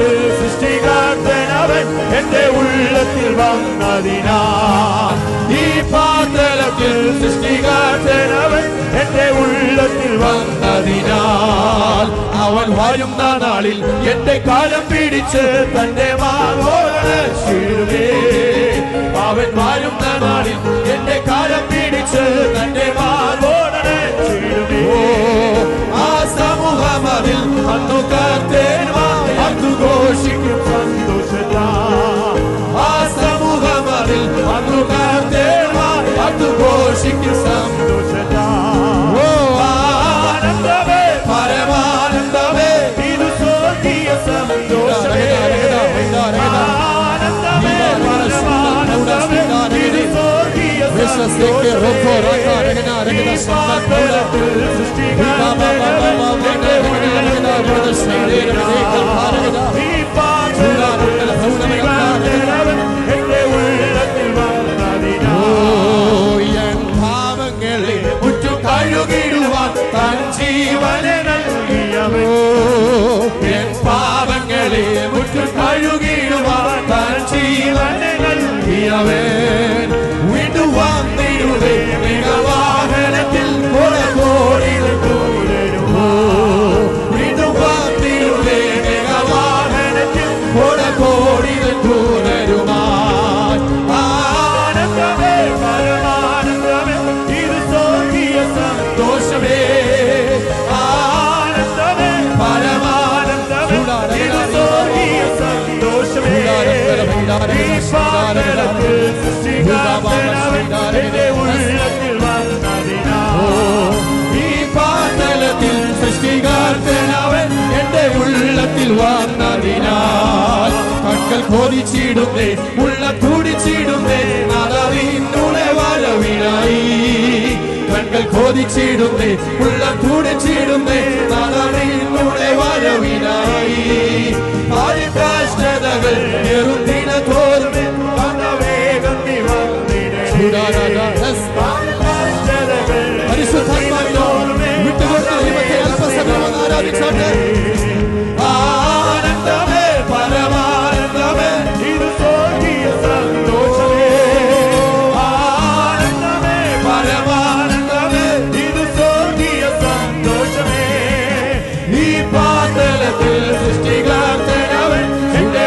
പാതലത്തിൽ സൃഷ്ടികർത്തനവൻ എന്റെ ഉള്ളത്തിൽ വന്നതിനാൽ ഈ പാതലത്തിൽ സൃഷ്ടികർത്തനവൻ എന്റെ ഉള്ളത്തിൽ വന്നതിനാൽ അവൻ വരുന്ന നാളിൽ എന്റെ കാലം പിടിച്ച് തന്റെ മാർവോടണച്ചിടുമേ അവൻ വരുന്ന നാളിൽ എന്റെ കാലം പിടിച്ച് തന്റെ മാർവോടണച്ചിടുമേ ആ സമൂഹം അതിൽ അന്നു കർത്തേന്മാർ അതുഘോഷിക്കും സന്തോഷത്താ ആ സമൂഹം അതിൽ അന്നു കർത്തേന്മാർ അതുഘോഷിക്കും സന്തോഷത്താ ആനന്ദമേ പരമാനന്ദമേ ഇത് സ്വർഗീയ സന്തോഷമേ ആനന്ദമേ പരമാനന്ദമേ ഇത് സ്വർഗീയ ഭാവങ്ങളെ മുറ്റു കഴുകിടുവാൻ തൻ ജീവനെ നൽകിയവൻ എൻ പാപങ്ങളെ മുറ്റു കഴുകിടുവാൻ തൻ ജീവനെ നൽകിയവൻ വീണ്ടും വന്നിടുവേ വാഹനത്തിൽ കോടികൾ തുടരുമോ വീണ്ടും വന്നിടുവേ വാഹനത്തിൽ കോടികൾ തുടരുമാ ആനന്ദമേ പരമാനന്ദമേ ഇത് സ്വർഗീയ സന്തോഷമേ ആനന്ദമേ പരമാനന്ദമേ ഇത് സ്വർഗീയ സന്തോഷമേ ഈ പാതലത്തിൽ സൃഷ്ടികർത്തനവൻ എന്റെ ഉള്ളത്തിൽ വന്നതിനാൽ ഈ പാതലത്തിൽ സൃഷ്ടികർത്തനവൻ എന്റെ ഉള്ളത്തിൽ വന്നതിനാൽ കണ്ണുകൾ കൊതിച്ചിടുന്നേ ഉള്ള തുടിച്ചിടുന്നേ നാദവിന്നുടെ വരവിനായി കണ്ണുകൾ കൊതിച്ചിടുന്നേ ഉള്ള തുടിച്ചിടുന്നേ നാദവിന്നുടെ വരവിനായി കഷ്ടതകൾ എറുന്നിന തോർന്ന് വേഗം ആനന്ദമേ പരമാനന്ദമേ ഇത് സ്വർഗീയ സന്തോഷമേ ആനന്ദമേ പരമാനന്ദമേ ഇത് സ്വർഗീയ സന്തോഷമേ ഈ പാതലത്തിൽ സൃഷ്ടികർത്തനവൻ എന്റെ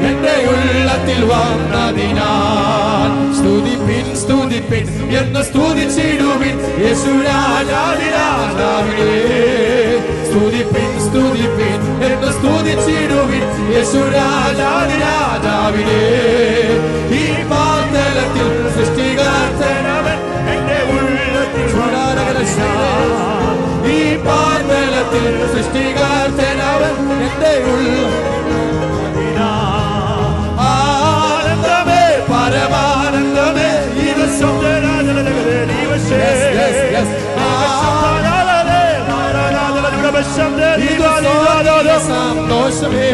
എന്റെ ഉള്ളത്തിൽ വന്നതിനാൽ സ്തുതിപ്പിൻ സ്തുതിപ്പിൻ എന്ന് സ്തുതിച്ചിടുവിൻ യേശുരാജാവിനെ സ്തുതിപ്പിൻ സ്തുതിപ്പിൻ എന്ന് സ്തുതിച്ചിടുവിൻ യേശുരാജാവിനെ ഈ പാതലത്തിൽ സൃഷ്ടികർത്തനവൻ എന്റെ ഉള്ളത്തിൽ ഈ പാതലത്തിൽ സൃഷ്ടികർത്തനവൻ എന്റെ ആനന്ദമേ പരമാനന്ദമേ ഇത് സന്തോഷമേ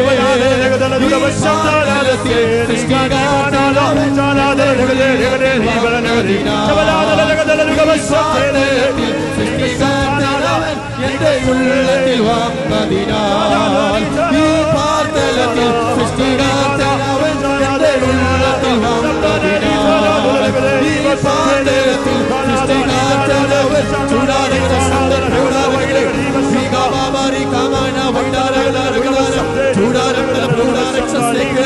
എന്റെ ഉള്ളത്തിൽ വന്നതിനാൽ ഈ പാതലത്തിൽ സൃഷ്ടികർത്താവൻ എന്റെ ഉള്ളത്തിൽ വന്നതിനാൽ ഈ പാതലത്തിൽ സൃഷ്ടികർത്താവൻ ചൂടാതെ ചൂടാരം